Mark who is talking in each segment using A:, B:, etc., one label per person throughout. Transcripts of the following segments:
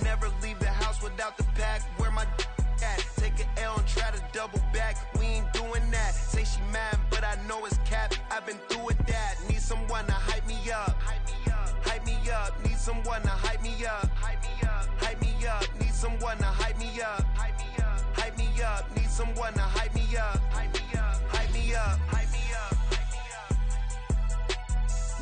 A: Never leave the house without the pack. Where my at? Take an L and try to double back. We ain't doing that. Say she mad, but I know it's cap. I've been through with that. Need someone to hype me up. Hype me up. Need someone to hype me up. Hype me up. Need someone to hype me up. Hype me up. Need someone to hype me up. Hype me up.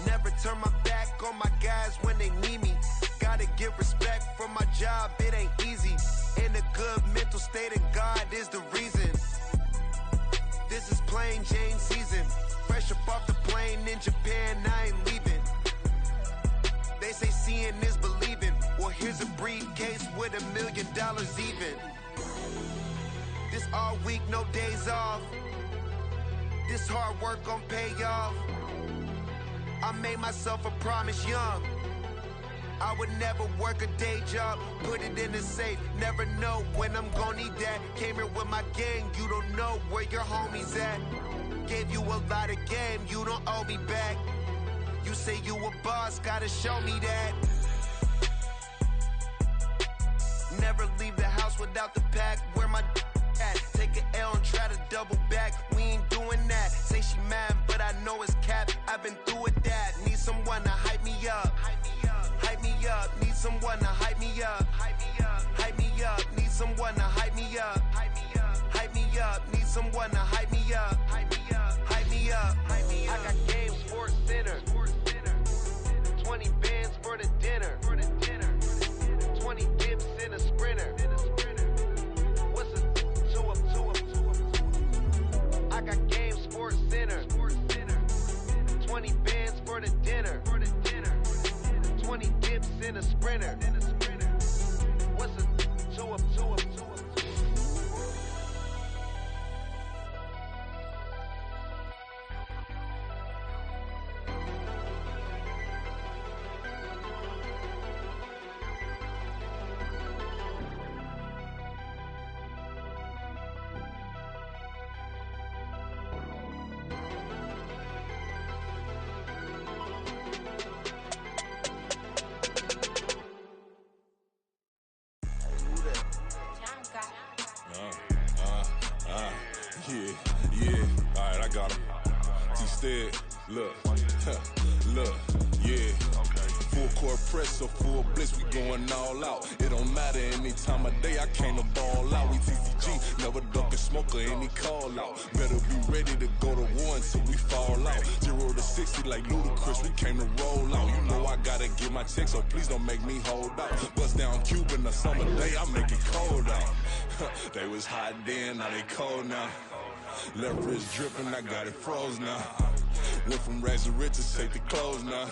A: Never turn my back on my guys when they need me. Gotta give respect for my job, it ain't easy. In a good mental state, and God is the reason. This is plain Jane season. Fresh up off the plane in Japan, I ain't leaving. They say seeing is believing. Well, here's a briefcase with $1 million even. This all week, no days off. This hard work gon' pay off. I made myself a promise young. I would never work a day job, put it in the safe. Never know when I'm gon' need that. Came here with my gang, you don't know where your homies at. Gave you a lot of game, you don't owe me back. You say you a boss, gotta show me that. Never leave the house without the pack. Where my at? Take an L and try to double back. We ain't doing that. Say she mad, but I know it's cap. I've been through with that. Need someone to hype me up. Hype me up. Need someone to hype me up. Hype me up. Need someone to hype me up. Hype me up. Need someone to hype me up. Hype me up. I got Game Sports Center. 20 bands for the dinner. 20 dips in a sprinter. What's a 2 up? I got Game Sports Center. 20 bands for the dinner. 20 dips in a sprinter. What's a 2 up?
B: Yeah, alright, I got him. T-Stead, look, yeah. Full court press or full blitz, we going all out. It don't matter any time of day, I came to ball out. We TCG, never duck a smoker, any call out. Better be ready to go to war until we fall out. 0 to 60 like Ludacris, we came to roll out. You know I gotta get my check, so please don't make me hold out. Bust down Cuban a summer day, I make it cold out. They was hot then, now they cold now. Left wrist dripping, I got it froze now. Went from rags to riches, take the clothes now.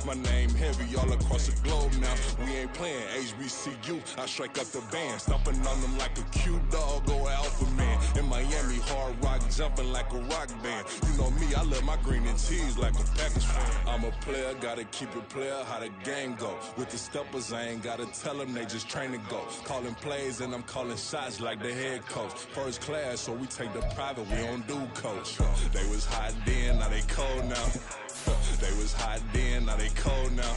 B: My name heavy all across the globe now. We ain't playing HBCU, I strike up the band. Stomping on them like a cute dog or alpha man. In Miami, hard rock jumping like a rock band. You know me, I love my green and cheese like a Packers fan. I'm a player, gotta keep it player, how the game go. With the steppers, I ain't gotta tell them, they just train to go. Calling plays and I'm calling shots like the head coach. First class, so we take the private, we don't do coach. They was hot then, now they cold now. They was hot then, now they cold now.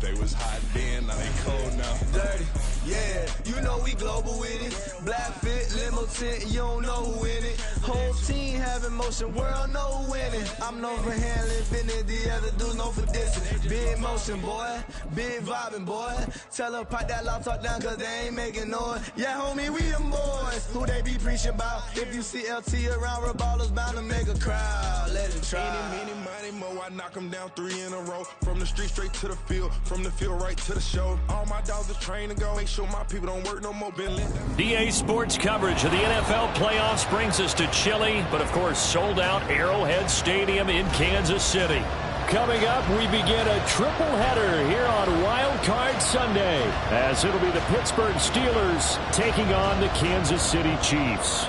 B: They was hot then, now they cold now.
C: Dirty, yeah, you know we global with it. Black fit, limo tint, you don't know who in it. Whole team having motion, world know who winning. I'm known for handling business, the other dudes known for dissing. Big motion, boy, big vibing, boy. Tell her pipe that loud talk down, cause they ain't making noise. Yeah, homie, we them boys, who they be preaching about. If you see LT around, Reballo's bound to make a crowd. Let it try.
D: Eeny, meeny, miny, mo, I knock them down 3 in a row. From the street straight to the field, from the field right to the show. All my dogs are trained to go. Make sure my people don't work no more.
E: DA Sports coverage of the NFL playoffs brings us to Chile, but of course sold out Arrowhead Stadium in Kansas City. Coming up, we begin a triple header here on Wild Card Sunday, as it'll be the Pittsburgh Steelers taking on the Kansas City Chiefs.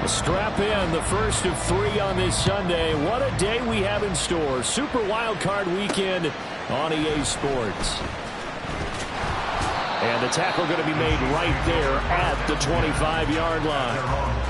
E: Strap in, the first of 3 on this Sunday. What a day we have in store. Super Wild Card Weekend on EA Sports. And the tackle going to be made right there at the 25-yard line.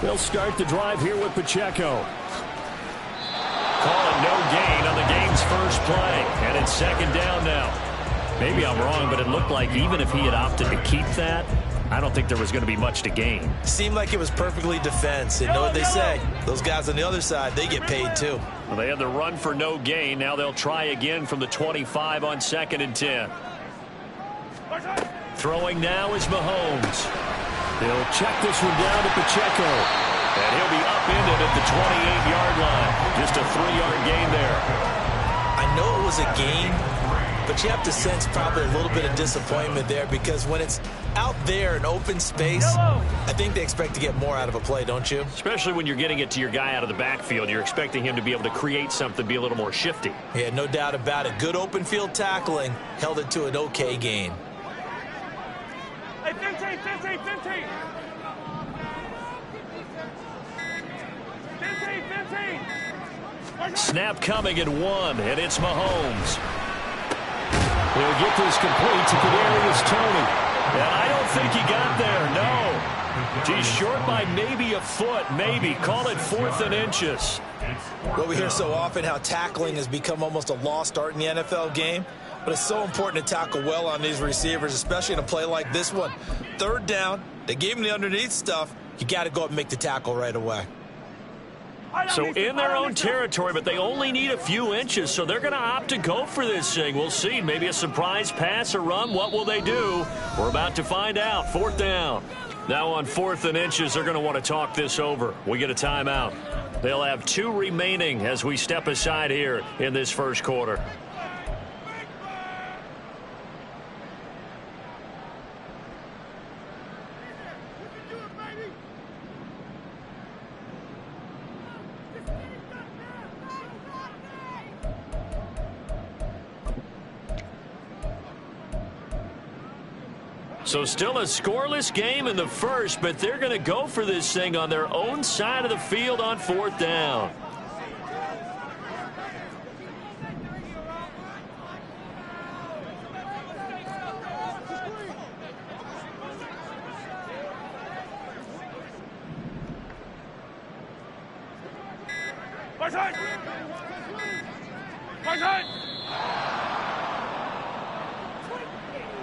E: They'll start the drive here with Pacheco. Call it no gain on the game's first play. And it's second down now. Maybe I'm wrong, but it looked like even if he had opted to keep that, I don't think there was going to be much to gain.
F: Seemed like it was perfectly defense. And know what they say? Those guys on the other side, they get paid too.
E: Well, they had the run for no gain. Now they'll try again from the 25 on 2nd and 10. Throwing now is Mahomes. They'll check this one down to Pacheco. And he'll be upended at the 28-yard line. Just a 3-yard gain there.
F: I know it was a gain, but you have to sense probably a little bit of disappointment there because when it's out there in open space, I think they expect to get more out of a play, don't you?
E: Especially when you're getting it to your guy out of the backfield. You're expecting him to be able to create something, be a little more shifty.
F: Yeah, no doubt about it. Good open field tackling held it to an okay gain.
G: Hey, 15.
E: Snap coming at 1, and it's Mahomes. He'll get this complete to Kadarius Toney. And I don't think he got there, no. He's short by maybe a foot, maybe. Call it 4th and inches.
F: Well, we hear so often how tackling has become almost a lost art in the NFL game. But it's so important to tackle well on these receivers, especially in a play like this one. 3rd down, they gave him the underneath stuff. You got to go up and make the tackle right away.
E: So in their own territory, but they only need a few inches, so they're going to opt to go for this thing. We'll see. Maybe a surprise pass or run. What will they do? We're about to find out. 4th down. Now on 4th and inches, they're going to want to talk this over. We get a timeout. They'll have 2 remaining as we step aside here in this first quarter. So still a scoreless game in the first, but they're going to go for this thing on their own side of the field on 4th down.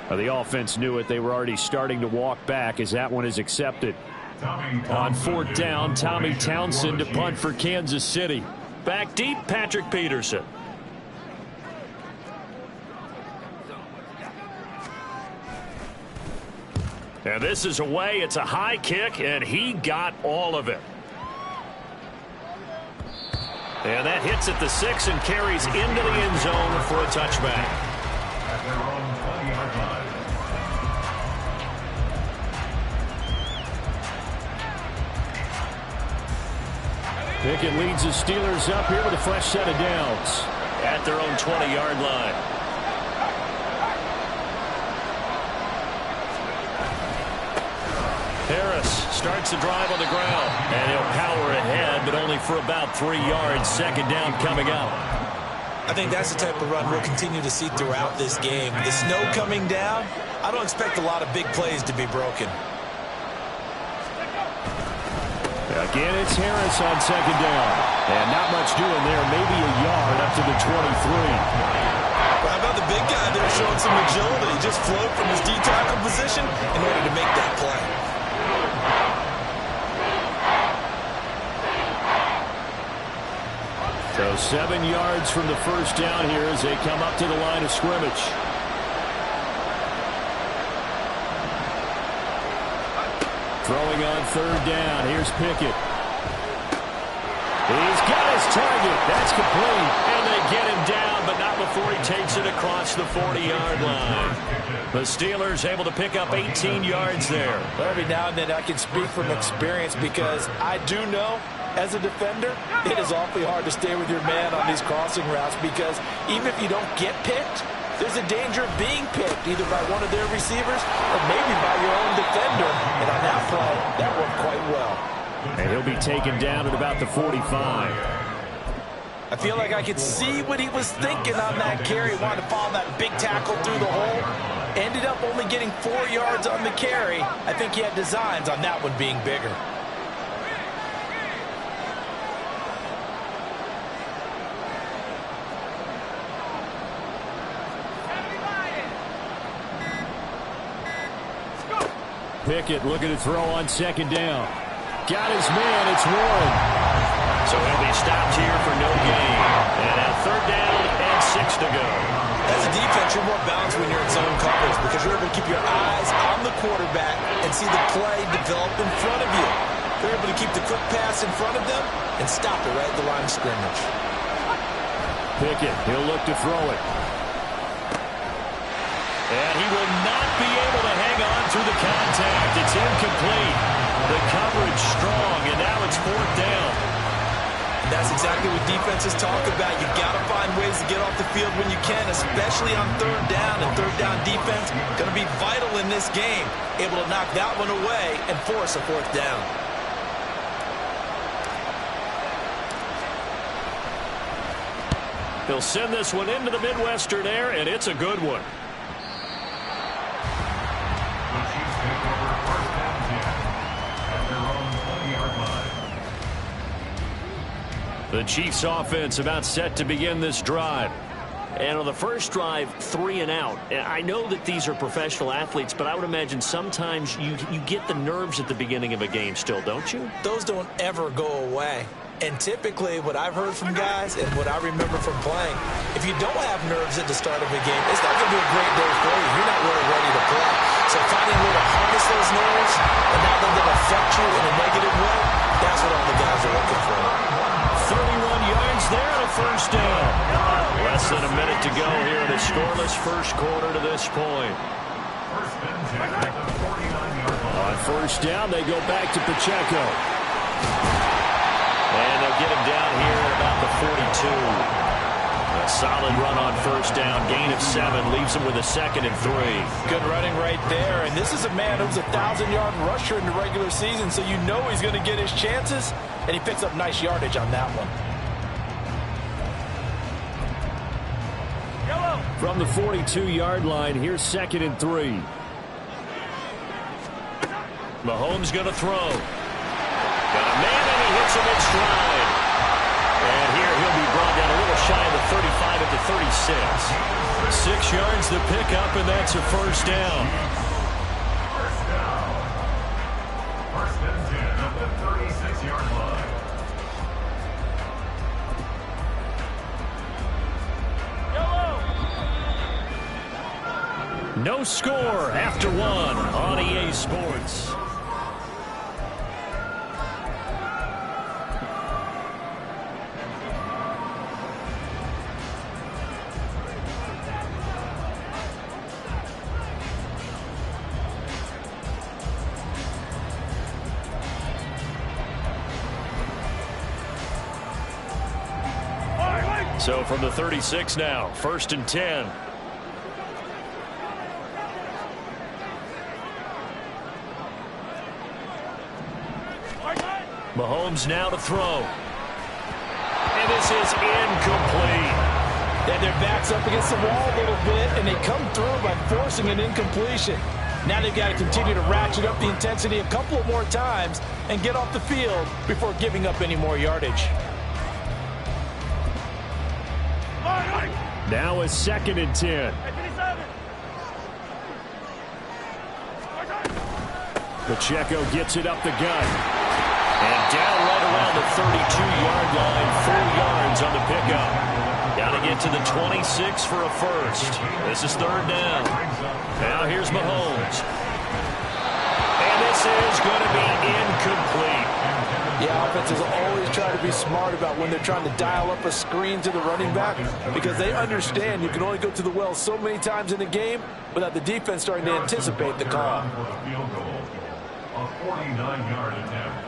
E: The offense knew it. They were already starting to walk back as that one is accepted. On 4th down, Tommy Townsend to punt for Kansas City. Back deep, Patrick Peterson. And this is away. It's a high kick, and he got all of it. And that hits at the 6 and carries into the end zone for a touchback. Pickett leads the Steelers up here with a fresh set of downs at their own 20-yard line. Harris starts the drive on the ground, and he'll power ahead, but only for about 3 yards. 2nd down coming up.
F: I think that's the type of run we'll continue to see throughout this game. The snow coming down, I don't expect a lot of big plays to be broken.
E: Again, it's Harris on 2nd down. And not much doing there. Maybe a yard up to the 23.
F: How about the big guy there showing some agility? He just flowed from his D-tackle position in order to make that play.
E: So 7 yards from the first down here as they come up to the line of scrimmage. Throwing on 3rd down. Here's Pickett. He's got his target. That's complete. And they get him down, but not before he takes it across the 40-yard line. The Steelers able to pick up 18 yards there.
F: Every now and then I can speak from experience because I do know as a defender it is awfully hard to stay with your man on these crossing routes because even if you don't get picked, there's a danger of being picked either by one of their receivers or maybe by your own defender. And on that play, that worked quite well.
E: And he'll be taken down at about the 45.
F: I feel like I could see what he was thinking on that carry. Wanted to follow that big tackle through the hole. Ended up only getting 4 yards on the carry. I think he had designs on that one being bigger.
E: Pickett looking to throw on 2nd down. Got his man. It's Warren. So he'll be stopped here for no gain. And at 3rd down and 6 to go.
F: As a defense, you're more balanced when you're in zone coverage because you're able to keep your eyes on the quarterback and see the play develop in front of you. They're able to keep the quick pass in front of them and stop it right at the line of scrimmage.
E: Pickett, he'll look to throw it. And he will not be able to hang on through the contact. It's incomplete. The coverage strong, and now it's 4th down.
F: And that's exactly what defenses talk about. You got to find ways to get off the field when you can, especially on 3rd down. And 3rd down defense going to be vital in this game. Able to knock that one away and force a 4th down.
E: He'll send this one into the Midwestern air, and it's a good one. The Chiefs offense about set to begin this drive.
G: And on the first drive, 3 and out. I know that these are professional athletes, but I would imagine sometimes you get the nerves at the beginning of a game still, don't you?
F: Those don't ever go away. And typically what I've heard from guys and what I remember from playing, if you don't have nerves at the start of a game, it's not going to be a great day for you. You're not really ready to play. So finding a way to harness those nerves and not let them affect you in a negative way, that's what all the guys are looking for.
E: 31 yards there and a 1st down. Less than a minute to go here in a scoreless first quarter to this point. On 1st down, they go back to Pacheco. And they'll get him down here at about the 42. A solid run on 1st down. Gain of 7 leaves him with a 2nd and 3.
F: Good running right there. And this is a man who's a 1,000-yard rusher in the regular season, so you know he's going to get his chances. And he picks up nice yardage on that one.
E: From the 42-yard line, here's 2nd and 3. Mahomes going to throw. Got a man, and he hits him in stride. And here he'll be brought down a little shy of the 35 at the 36. 6 yards to pick up, and that's a 1st down.
H: First and 10 at the 36-yard line.
E: No score after 1 on EA Sports. So from the 36 now, 1st and 10. Mahomes now to throw. And this is incomplete.
F: And their back's up against the wall a little bit, and they come through by forcing an incompletion. Now they've got to continue to ratchet up the intensity a couple of more times and get off the field before giving up any more yardage.
E: Now a 2nd and 10. Pacheco gets it up the gut. And down right around the 32-yard line, 4 yards yards on the pickup. Got to get to the 26 for a first. This is third down. Now here's Mahomes. And this is going to be incomplete.
F: Yeah, offenses always try to be smart about when they're trying to dial up a screen to the running back because they understand you can only go to the well so many times in a game without the defense starting to anticipate the call.
H: Field goal. A 49-yard attempt.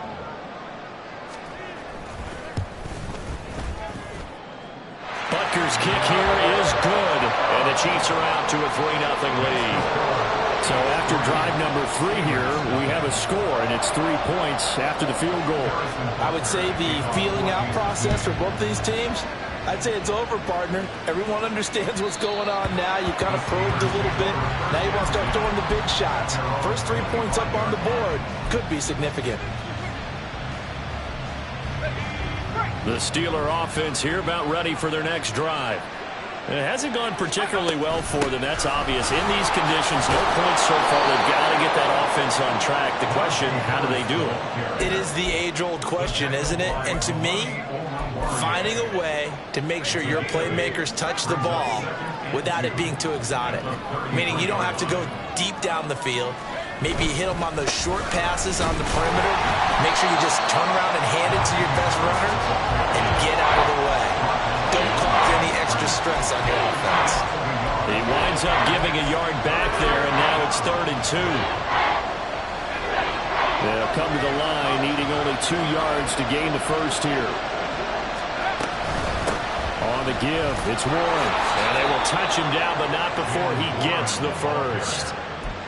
E: Butker's kick here is good, and the Chiefs are out to a 3-0 lead. So after drive number 3 here, we have a score, and it's 3 points after the field goal.
F: I would say the feeling out process for both these teams, I'd say it's over, partner. Everyone understands what's going on now. You kind of probed a little bit. Now you want to start throwing the big shots. First 3 points up on the board could be significant.
E: The Steeler offense here about ready for their next drive. It hasn't gone particularly well for them. That's obvious. In these conditions, no points so far. They've got to get that offense on track. The question, how do they do it?
F: It is the age-old question, isn't it? And to me, finding a way to make sure your playmakers touch the ball without it being too exotic. Meaning you don't have to go deep down the field. Maybe you hit them on those short passes on the perimeter. Make sure you just turn around and hand it to your best runner and get out of the way. Don't cause any extra stress on your offense.
E: He winds up giving a yard back there, and now it's 3rd and 2. They'll come to the line, needing only 2 yards to gain the first here. On the give, it's Warren. And they will touch him down, but not before he gets the first.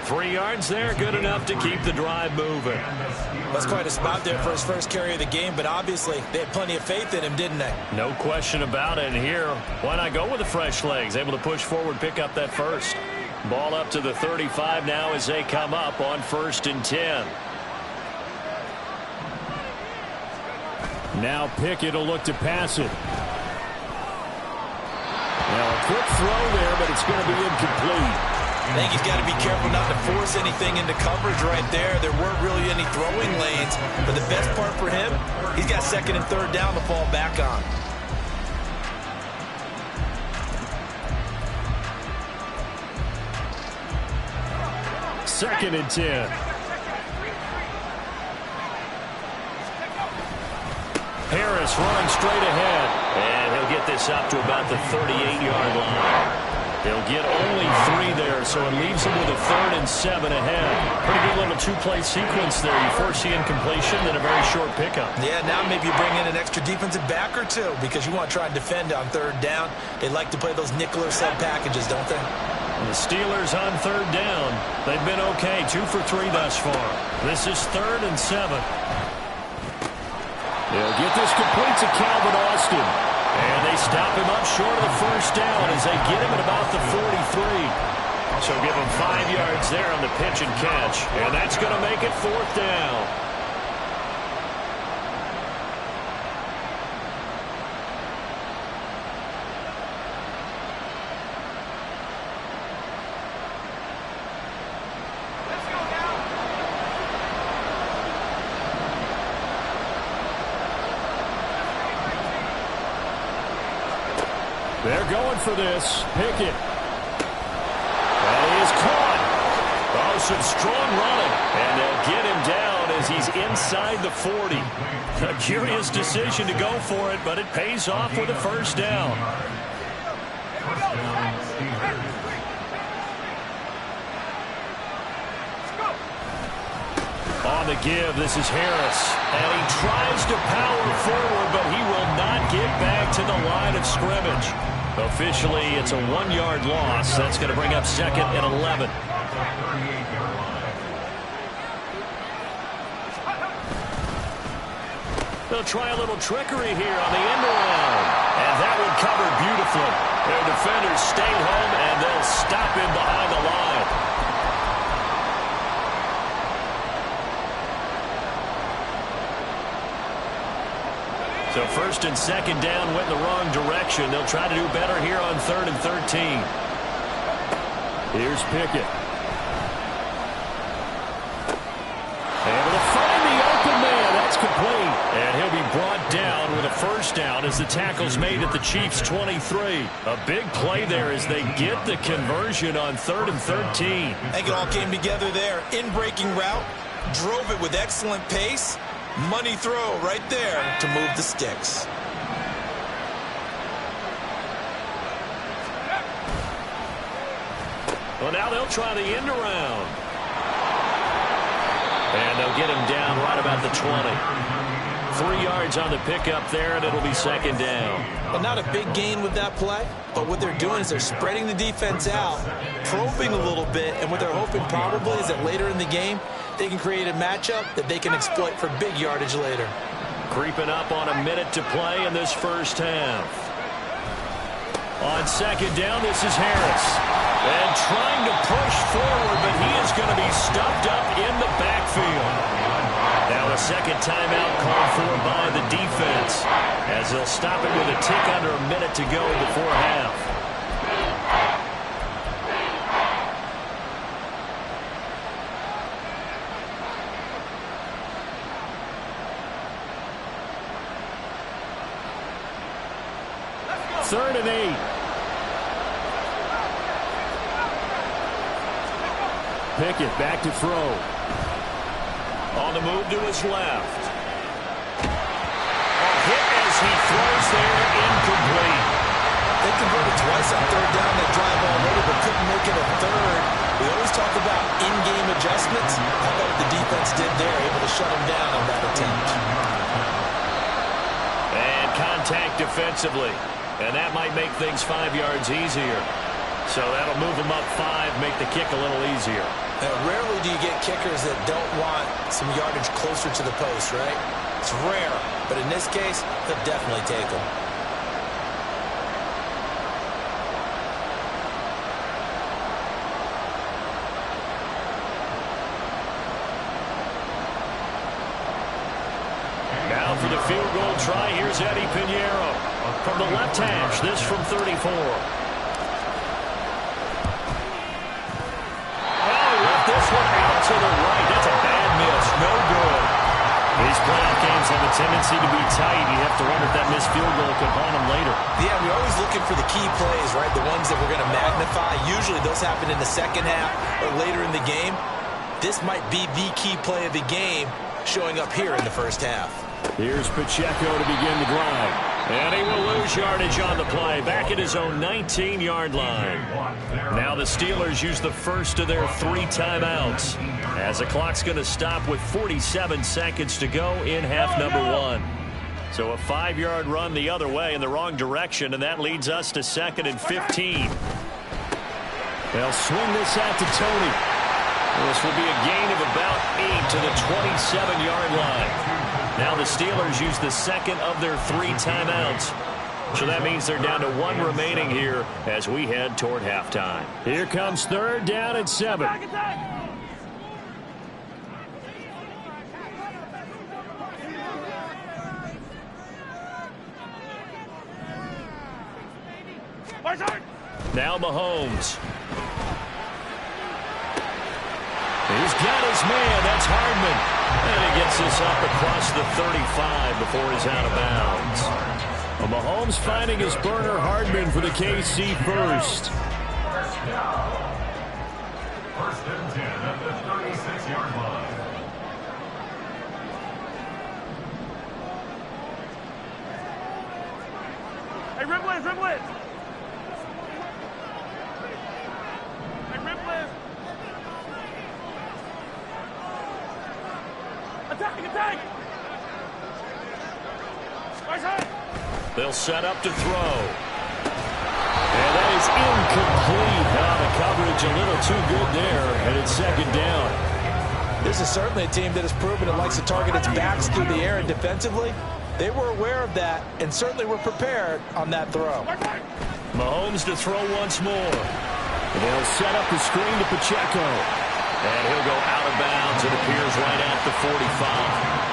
E: 3 yards there, good enough to keep the drive moving.
F: That's quite a spot there for his first carry of the game, but obviously they had plenty of faith in him, didn't they?
E: No question about it. And here, why not go with the fresh legs? Able to push forward, pick up that first. Ball up to the 35 now as they come up on 1st and 10. Now Pickett will look to pass it. Now a quick throw there, but it's going to be incomplete.
F: I think he's got to be careful not to force anything into coverage right there. There weren't really any throwing lanes, but the best part for him, he's got 2nd and 3rd down to fall back on.
E: Second and 10. Harris running straight ahead, and he'll get this up to about the 38-yard line. He'll get only 3 there, so it leaves him with a 3rd and 7 ahead. Pretty good little 2-play sequence there. You force the incompletion, then a very short pickup.
F: Yeah, now maybe you bring in an extra defensive back or 2 because you want to try and defend on 3rd down. They like to play those nickel or sub packages, don't they?
E: And the Steelers on 3rd down. They've been okay, 2 for 3 thus far. This is 3rd and 7. They'll get this complete to Calvin Austin. And they stop him up short of the first down as they get him at about the 43. So give him 5 yards there on the pitch and catch. And that's going to make it 4th down. They're going for this. Pickett. And he is caught. Oh, some strong running. And they'll get him down as he's inside the 40. A curious decision to go for it, but it pays off with a first down. On the give, this is Harris. And he tries to power forward, but he will not get back to the line of scrimmage. Officially, it's a 1-yard loss. That's going to bring up 2nd and 11. They'll try a little trickery here on the end around. And that would cover beautifully. Their defenders stayed home, and they'll stop him behind the line. So 1st and 2nd down went in the wrong direction. They'll try to do better here on 3rd and 13. Here's Pickett. Able to find the open man. That's complete. And he'll be brought down with a first down as the tackle's made at the Chiefs' 23. A big play there as they get the conversion on 3rd and 13.
F: I think it all came together there. In-breaking route, drove it with excellent pace. Money throw right there to move the sticks.
E: Well, now they'll try the end around. And they'll get him down right about the 20. 3 yards on the pickup there, and it'll be 2nd down.
F: Well, not a big gain with that play, but what they're doing is they're spreading the defense out, probing a little bit, and what they're hoping probably is that later in the game, they can create a matchup that they can exploit for big yardage later.
E: Creeping up on a minute to play in this first half. On 2nd down, this is Harris. And trying to push forward, but he is going to be stuffed up in the backfield. Now a 2nd timeout called for by the defense, as they'll stop it with a tick under a minute to go before half. Third and 8. Pickett back to throw. On the move to his left. A hit as he throws there, incomplete.
F: They converted twice on 3rd down that drive already, but couldn't make it a 3rd. We always talk about in-game adjustments. How about what the defense did there, able to shut him down on that attempt.
E: And contact defensively. And that might make things 5 yards easier. So that'll move them up 5, make the kick a little easier.
F: Now, rarely do you get kickers that don't want some yardage closer to the post, right? It's rare, but in this case, they'll definitely take them.
E: Now for the field goal try, here's Eddie Pinheiro. From the left hash, this from 34. This one out to the right. That's a bad miss. No good. These playoff games have a tendency to be tight. You have to wonder if that missed field goal could haunt them later.
F: Yeah, we're always looking for the key plays, right? The ones that we're going to magnify. Usually those happen in the 2nd half or later in the game. This might be the key play of the game showing up here in the first half.
E: Here's Pacheco to begin the drive. And he will lose yardage on the play, back at his own 19-yard line. Now the Steelers use the first of their 3 timeouts, as the clock's going to stop with 47 seconds to go in half number 1. So a 5-yard run the other way in the wrong direction, and that leads us to 2nd and 15. They'll swing this out to Tony. This will be a gain of about 8 to the 27-yard line. Now the Steelers use the 2nd of their 3 timeouts. So that means they're down to 1 remaining here as we head toward halftime. Here comes 3rd down and 7. Now Mahomes. He's got his man. That's Hardman. And he gets this up across the 35 before he's out of bounds. Well, Mahomes finding his burner, Hardman for the KC first.
H: First and 10 at the 36-yard line.
I: Hey, Ripley, Ripley! Hey, Ripley! Attack, attack!
E: They'll set up to throw. And that is incomplete. The coverage a little too good there, and it's 2nd down.
F: This is certainly a team that has proven it likes to target its backs through the air, and defensively, they were aware of that and certainly were prepared on that throw.
E: Mahomes to throw once more. And they'll set up the screen to Pacheco. And he'll go out of bounds. It appears right at the 45.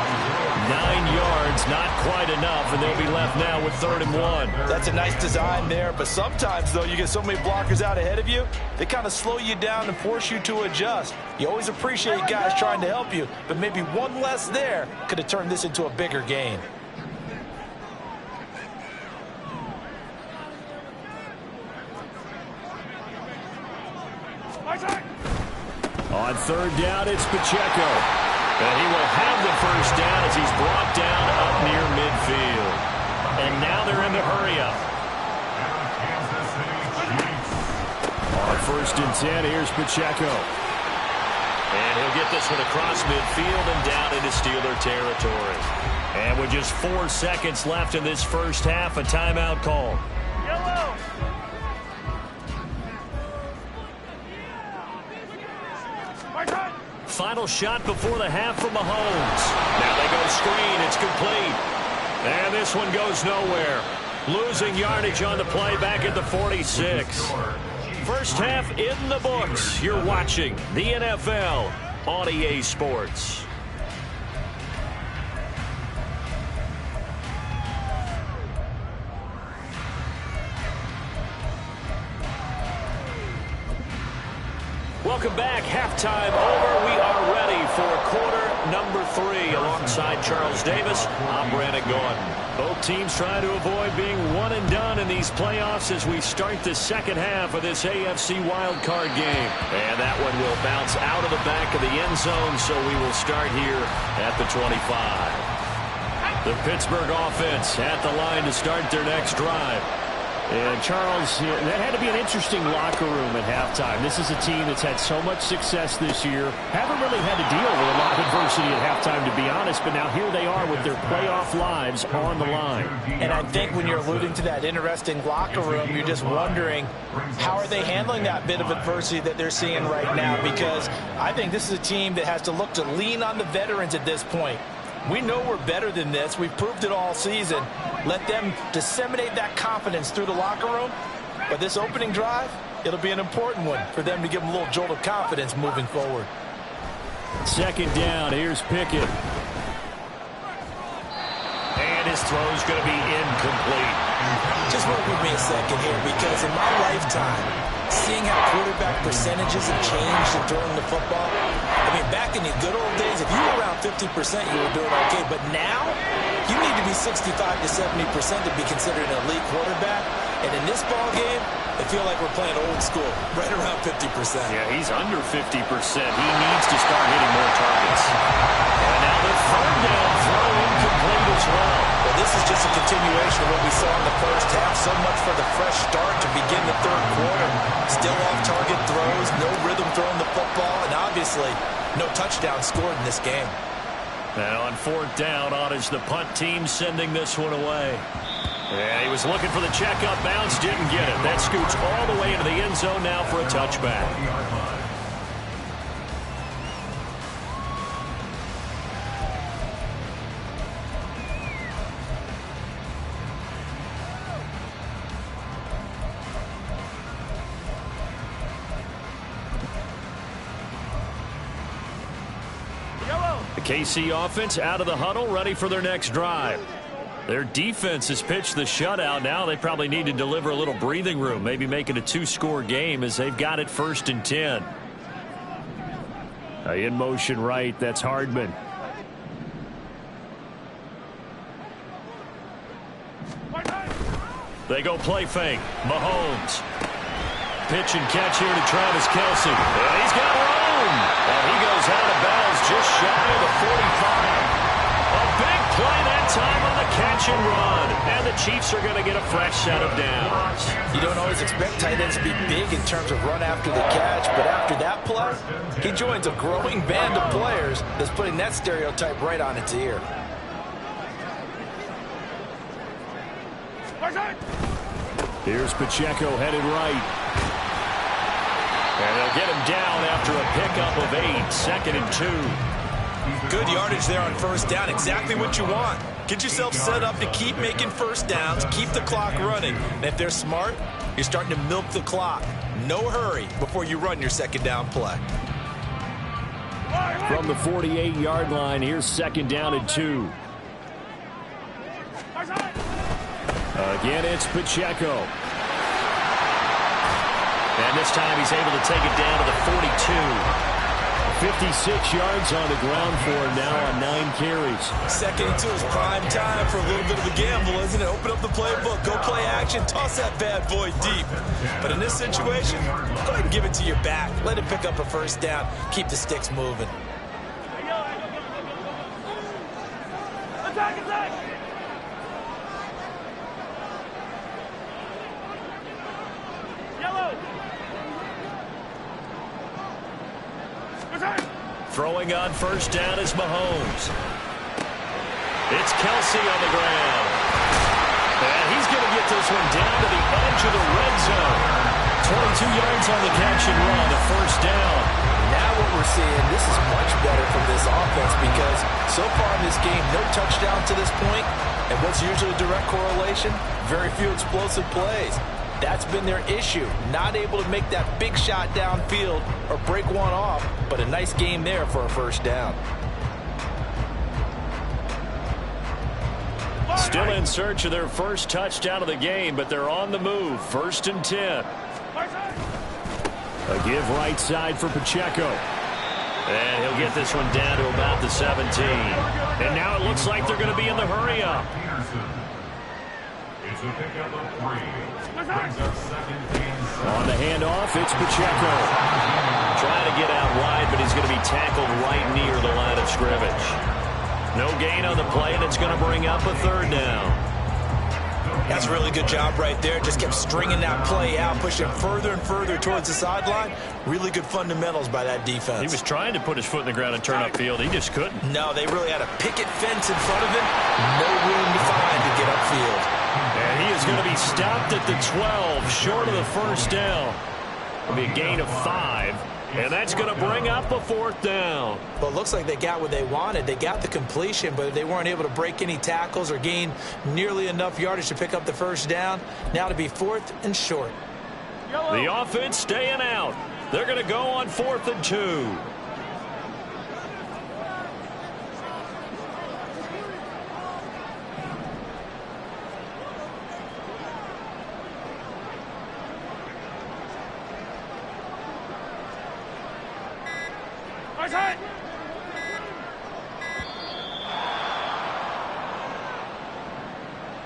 E: 9 yards, not quite enough, and they'll be left now with 3rd and 1.
F: That's a nice design there, but sometimes, though, you get so many blockers out ahead of you, they kind of slow you down and force you to adjust. You always appreciate guys trying to help you, but maybe one less there could have turned this into a bigger gain.
E: On third down, it's Pacheco. And he will have the first down as he's brought down up near midfield. And now they're in the hurry-up. On 1st and 10, here's Pacheco. And he'll get this one across midfield and down into Steeler territory. And with just 4 seconds left in this first half, a timeout call.
I: Yellow.
E: Final shot before the half from Mahomes. Now they go screen. It's complete. And this one goes nowhere. Losing yardage on the play back at the 46. First half in the books. You're watching the NFL on EA Sports. Welcome back. Halftime over. We are ready for quarter number 3. Alongside Charles Davis, I'm Brandon Gordon. Both teams trying to avoid being one and done in these playoffs as we start the second half of this AFC wildcard game. And that one will bounce out of the back of the end zone, so we will start here at the 25. The Pittsburgh offense at the line to start their next drive. And Charles, that had to be an interesting locker room at halftime. This is a team that's had so much success this year. Haven't really had to deal with a lot of adversity at halftime, to be honest. But now here they are with their playoff lives on the line.
F: And I think when you're alluding to that interesting locker room, you're just wondering, how are they handling that bit of adversity that they're seeing right now? Because I think this is a team that has to look to lean on the veterans at this point. We know we're better than this. We've proved it all season. Let them disseminate that confidence through the locker room. But this opening drive, it'll be an important one for them to give them a little jolt of confidence moving forward.
E: Second down, here's Pickett. And his throw's going to be incomplete.
F: Just work with me a second here, because in my lifetime, seeing how quarterback percentages have changed in throwing the football, I mean, back in the good old days, if you were around 50%, you were doing okay. But now, you need to be 65 to 70% to be considered an elite quarterback. And in this ball game, I feel like we're playing old school, right around 50%.
E: Yeah, he's under 50%. He needs to start hitting more targets. And now the third down throw incomplete as well.
F: Well, this is just a continuation of what we saw in the first half. So much for the fresh start to begin the third quarter. Still off-target throws, no rhythm throwing the football, and obviously no touchdown scored in this game.
E: And on 4th down, on is the punt team sending this one away. Yeah, he was looking for the checkup bounce, didn't get it. That scoots all the way into the end zone now for a touchback. The KC offense out of the huddle, ready for their next drive. Their defense has pitched the shutout. Now they probably need to deliver a little breathing room, maybe make it a 2-score game as they've got it 1st and 10. In motion right, that's Hardman. They go play fake. Mahomes. Pitch and catch here to Travis Kelce. And he's got room. And he goes out of bounds just shy of the 45. A big play that time on the catch and run. And the Chiefs are going to get a fresh set of downs.
F: You don't always expect tight ends to be big in terms of run after the catch, but after that play, he joins a growing band of players that's putting that stereotype right on its ear.
E: Here's Pacheco headed right. And they'll get him down after a pickup of 8, 2nd and 2.
F: Good yardage there on 1st down. Exactly what you want. Get yourself set up to keep making 1st downs, keep the clock running. And if they're smart, you're starting to milk the clock. No hurry before you run your 2nd down play.
E: From the 48-yard line, here's 2nd down and 2. Again, it's Pacheco. And this time he's able to take it down to the 42. 56 yards on the ground for him now on 9 carries.
F: 2nd and 2 is prime time for a little bit of a gamble, isn't it? Open up the playbook, go play action, toss that bad boy deep. But in this situation, go ahead and give it to your back. Let it pick up a first down. Keep the sticks moving.
I: Attack, attack! Yellow! Attack!
E: Throwing on first down is Mahomes. It's Kelsey on the ground. And he's going to get this one down to the edge of the red zone. 22 yards on the catch and run, a first down.
F: Now what we're seeing, this is much better from this offense because so far in this game, no touchdown to this point. And what's usually a direct correlation? Very few explosive plays. That's been their issue. Not able to make that big shot downfield or break one off, but a nice game there for a first down.
E: Still in search of their first touchdown of the game, but they're on the move. 1st and 10. A give right side for Pacheco. And he'll get this one down to about the 17. And now it looks like they're going to be in the hurry up.
H: It's a pickup of 3. Brings up 2nd and 7.
E: On the handoff, it's Pacheco. Trying to get out wide, but he's going to be tackled right near the line of scrimmage. No gain on the play, and it's going to bring up a 3rd down.
F: That's a really good job right there. Just kept stringing that play out, pushing further and further towards the sideline. Really good fundamentals by that defense.
E: He was trying to put his foot in the ground and turn upfield. He just couldn't.
F: No, they really had a picket fence in front of him. No room to find to get upfield.
E: And he is going to be stopped at the 12, short of the first down. It'll be a gain of 5. And that's going to bring up a 4th down.
F: Well, it looks like they got what they wanted. They got the completion, but they weren't able to break any tackles or gain nearly enough yardage to pick up the first down. Now to be 4th and short.
E: The offense staying out. They're going to go on 4th and 2.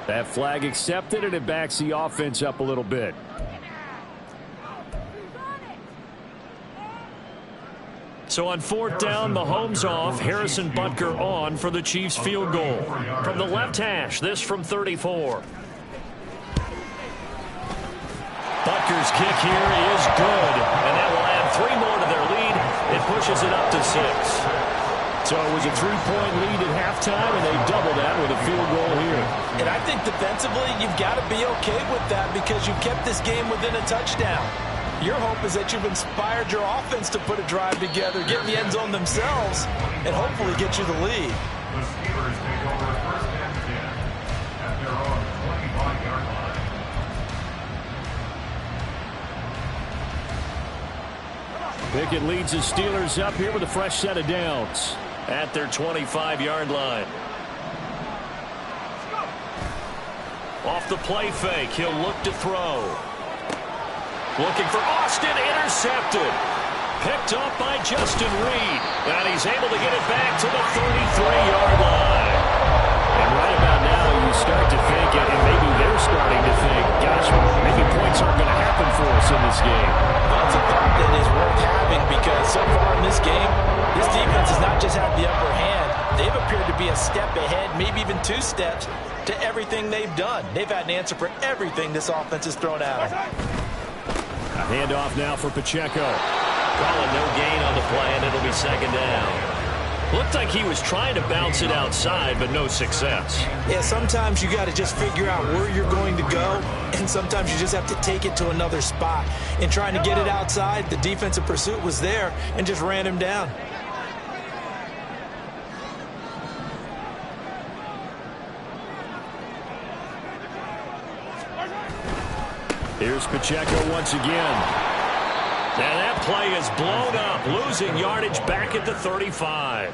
E: That flag accepted, and it backs the offense up a little bit. So on 4th down, Mahomes off, Harrison Butker on for the Chiefs field goal. From the left hash, this from 34. Butker's kick here is good, and that will add 3 more to their lead. It pushes it up to 6. So it was a 3-point lead at halftime, and they doubled that with a field goal here.
F: And I think defensively, you've got to be okay with that because you've kept this game within a touchdown. Your hope is that you've inspired your offense to put a drive together, get in the end zone themselves, and hopefully get you the lead.
H: The Steelers take over 1st and 10 at their own 25-yard line.
E: Pickett leads the Steelers up here with a fresh set of downs at their 25-yard line. Off the play fake, he'll look to throw. Looking for Austin, intercepted. Picked up by Justin Reed. And he's able to get it back to the 33-yard line. And right about now, you start to think, and maybe they're starting to think, gosh, maybe points aren't going to happen for us in this game.
F: That's a thought that is worth having because so far in this game, this defense has not just had the upper hand. They've appeared to be a step ahead, maybe even 2 steps, to everything they've done. They've had an answer for everything this offense has thrown at them.
E: A handoff now for Pacheco. Calling no gain on the play, and it'll be 2nd down. Looked like he was trying to bounce it outside, but no success.
F: Yeah, sometimes you got to just figure out where you're going to go, and sometimes you just have to take it to another spot. In trying to get it outside, the defensive pursuit was there and just ran him down.
E: Here's Pacheco once again. And that play is blown up, losing yardage back at the 35.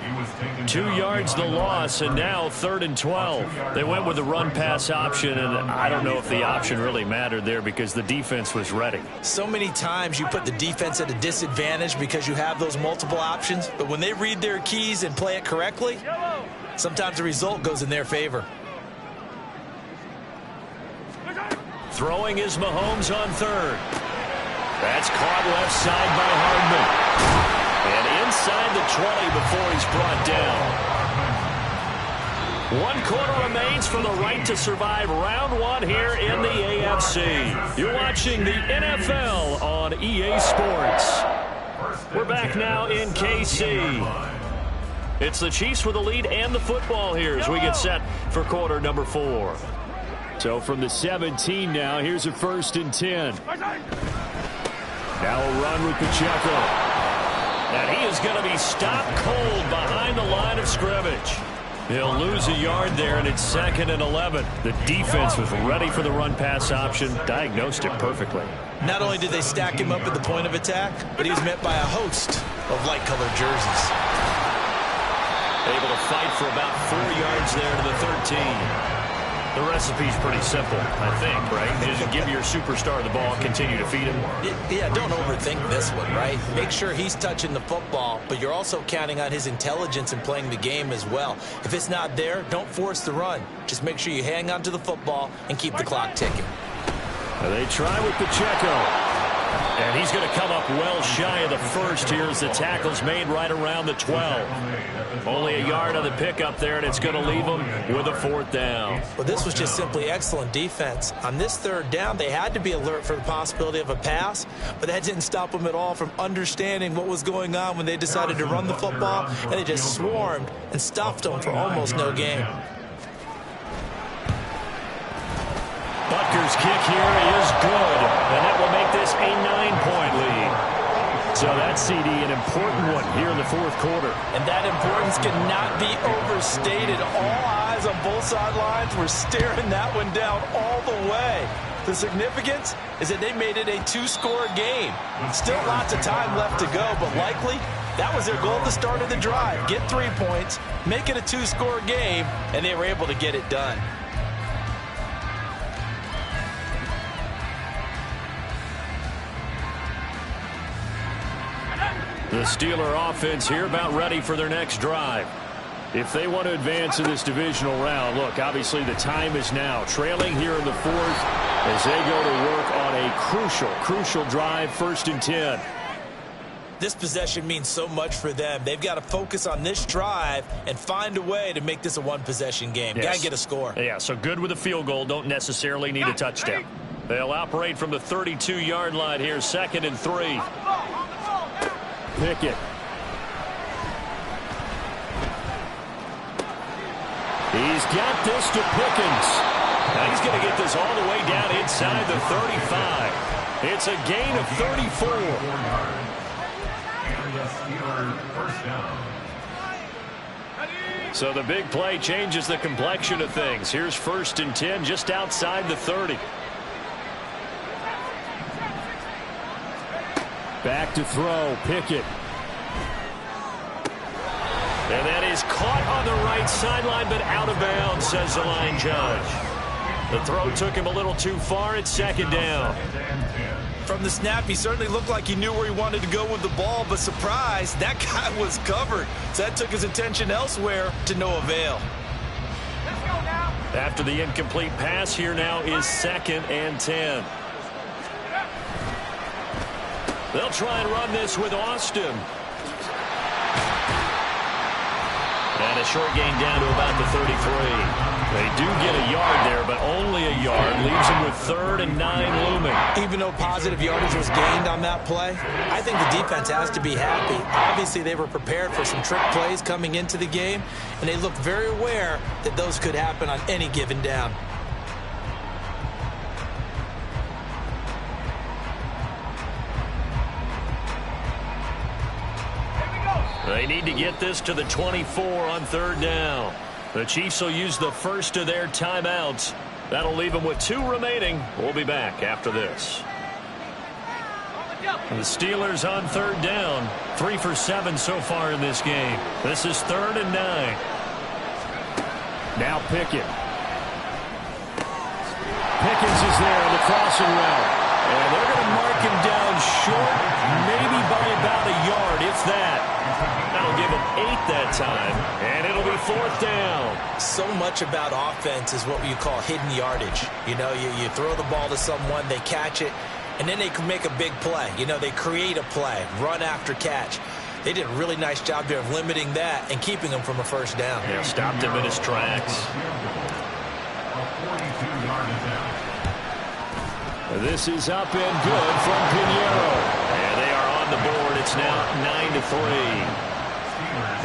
E: 2 yards the loss, and now 3rd and 12. They went with the run-pass option, and I don't know if the option really mattered there because the defense was ready.
F: So many times you put the defense at a disadvantage because you have those multiple options, but when they read their keys and play it correctly, sometimes the result goes in their favor.
E: Throwing is Mahomes on 3rd. That's caught left side by Hardman. And inside the 20 before he's brought down. 1 quarter remains for the right to survive round 1 here in the AFC. You're watching the NFL on EA Sports. We're back now in KC. It's the Chiefs with the lead and the football here as we get set for quarter number 4. So from the 17 now, here's a 1st and 10. Now a run with Pacheco. And he is going to be stopped cold behind the line of scrimmage. He'll lose a yard there, and it's 2nd and 11. The defense was ready for the run-pass option, diagnosed it perfectly.
F: Not only did they stack him up at the point of attack, but he was met by a host of light-colored jerseys.
E: Able to fight for about 4 yards there to the 13. The recipe's pretty simple, I think, right? Just give your superstar the ball, continue to feed him.
F: Yeah, don't overthink this one, right? Make sure he's touching the football, but you're also counting on his intelligence in playing the game as well. If it's not there, don't force the run. Just make sure you hang on to the football and keep the clock ticking.
E: They try with Pacheco. And he's going to come up well shy of the 1st here as the tackle's made right around the 12. Only a yard on the pickup there, and it's going to leave them with a 4th down.
F: Well, this was just simply excellent defense. On this 3rd down, they had to be alert for the possibility of a pass, but that didn't stop them at all from understanding what was going on when they decided to run the football, and they just swarmed and stuffed them for almost no gain.
E: Butker's kick here is good, and that will make this a 9-point lead. So that CD, an important one here in the 4th quarter.
F: And that importance cannot be overstated. All eyes on both sidelines were staring that one down all the way. The significance is that they made it a 2-score game. Still lots of time left to go, but likely that was their goal at the start of the drive. Get 3 points, make it a 2-score game, and they were able to get it done.
E: The Steeler offense here about ready for their next drive. If they want to advance in this divisional round, look, obviously the time is now. Trailing here in the 4th as they go to work on a crucial drive, 1st and 10.
F: This possession means so much for them. They've got to focus on this drive and find a way to make this a 1-possession game.
E: Yes.
F: Got to get a score.
E: Yeah, so good with a field goal. Don't necessarily need a touchdown. They'll operate from the 32-yard line here, 2nd and 3. Pickett. He's got this to Pickens. Now he's going to get this all the way down inside the 35. It's a gain of 34. So the big play changes the complexion of things. Here's 1st and 10 just outside the 30. Back to throw, Pickett. And that is caught on the right sideline, but out of bounds, says the line judge. The throw took him a little too far. It's 2nd down.
F: From the snap, he certainly looked like he knew where he wanted to go with the ball, but surprise, that guy was covered. So that took his attention elsewhere to no avail.
E: After the incomplete pass, here now is 2nd and 10. They'll try and run this with Austin. And a short gain down to about the 33. They do get a yard there, but only a yard. Leaves them with 3rd and 9 looming.
F: Even though positive yardage was gained on that play, I think the defense has to be happy. Obviously, they were prepared for some trick plays coming into the game, and they looked very aware that those could happen on any given down.
E: They need to get this to the 24 on 3rd down. The Chiefs will use the first of their timeouts. That'll leave them with 2 remaining. We'll be back after this. And the Steelers on third down. 3 for 7 so far in this game. This is 3rd and 9. Now Pickett. Pickens is there on the crossing route. And they're going to mark him down short, maybe by about a yard, if that. That'll give him 8 that time, and it'll be 4th down.
F: So much about offense is what you call hidden yardage. You know, you throw the ball to someone, they catch it, and then they can make a big play. You know, they create a play, run after catch. They did a really nice job there of limiting that and keeping him from a first down.
E: Yeah, stopped him in his tracks. This is up and good from Pinheiro. And they are on the board. It's now 9-3.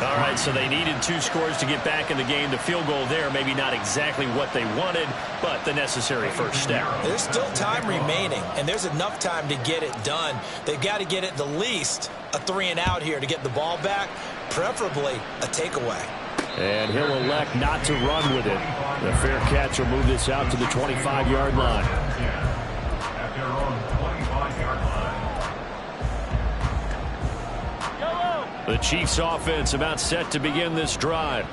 E: All right, so they needed 2 scores to get back in the game. The field goal there, maybe not exactly what they wanted, but the necessary first step.
F: There's still time remaining, and there's enough time to get it done. They've got to get it the least a 3-and-out here to get the ball back, preferably a takeaway.
E: And he'll elect not to run with it. The fair catch will move this out to the 25-yard line.
H: At their own 25-yard line.
E: The Chiefs offense about set to begin this drive.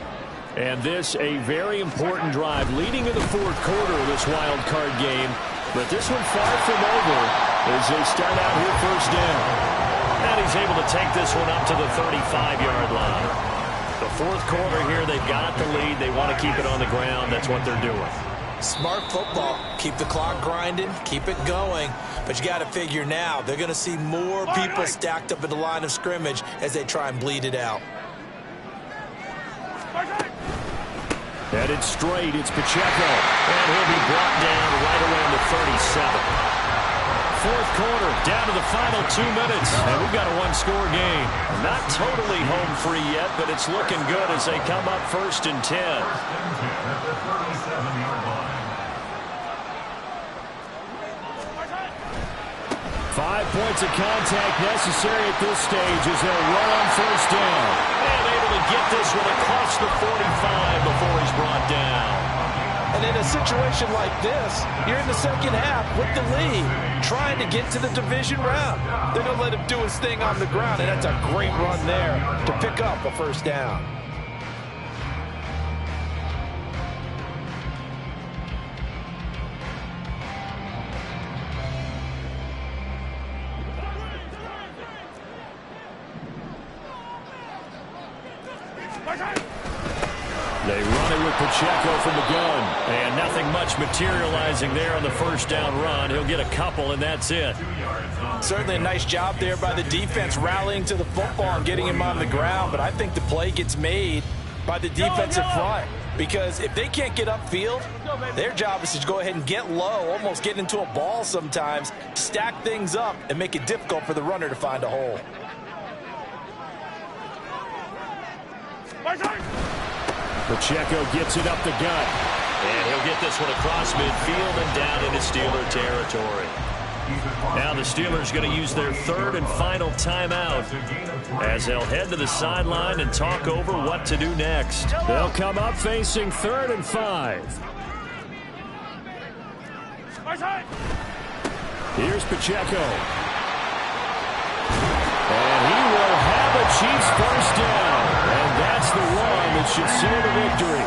E: And this a very important drive leading in the 4th quarter of this wild card game. But this one far from over as they start out here first down. And he's able to take this one up to the 35-yard line. The 4th quarter here, they've got the lead. They want to keep it on the ground. That's what they're doing.
F: Smart football. Keep the clock grinding. Keep it going. But you got to figure now, they're going to see more people stacked up at the line of scrimmage as they try and bleed it out.
E: Headed straight, it's Pacheco. And he'll be brought down right around the 37. 4th quarter, down to the final 2 minutes. And we've got a 1-score game. Not totally home free yet, but it's looking good as they come up 1st and 10. 5 points of contact necessary at this stage as they'll run on first down. And able to get this one across the 45 before he's brought down.
F: And in a situation like this, you're in the second half with the lead, trying to get to the division round. They're going to let him do his thing on the ground, and that's a great run there to pick up a first down.
E: They run it with Pacheco from the gun. And nothing much materializing there on the first down run. He'll get a couple, and that's it.
F: Certainly a nice job there by the defense rallying to the football and getting him on the ground. But I think the play gets made by the defensive front. Because if they can't get upfield, their job is to go ahead and get low, almost get into a ball sometimes, stack things up, and make it difficult for the runner to find a hole.
E: Pacheco gets it up the gut. And he'll get this one across midfield and down into Steeler territory. Now the Steelers going to use their 3rd and final timeout as they'll head to the sideline and talk over what to do next. They'll come up facing 3rd and 5. Here's Pacheco. And he will have a Chiefs first down. And that's the one that should seal the victory.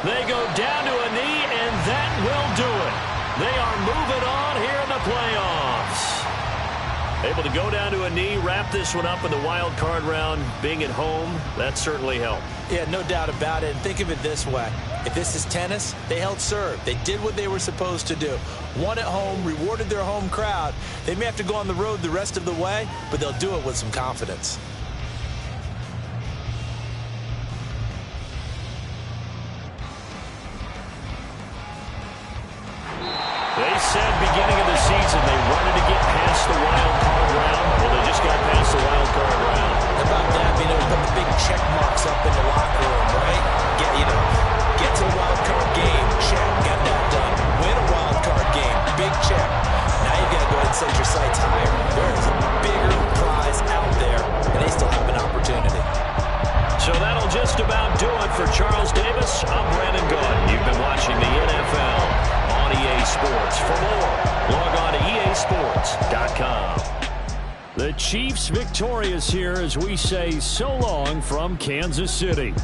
E: They go down to a knee, and that will do it. They are moving on here in the playoffs. Able to go down to a knee, wrap this one up in the wild card round. Being at home, that certainly helped.
F: Yeah, no doubt about it. And think of it this way. If this is tennis, they held serve. They did what they were supposed to do. Won at home, rewarded their home crowd. They may have to go on the road the rest of the way, but they'll do it with some confidence.
E: They said beginning of the season they wanted to get past the wild card round. Well, they just got past the wild card round.
F: How about that? You know, put the big check marks up in the locker room, right? Get to the wild card game, check, got that done. Win a wild card game, big check. Now you got to go ahead and set your sights higher. There is a bigger prize out there, and they still have an opportunity.
E: So that'll just about do it for Charles Davis. I'm Chiefs.com. The Chiefs victorious here as we say so long from Kansas City.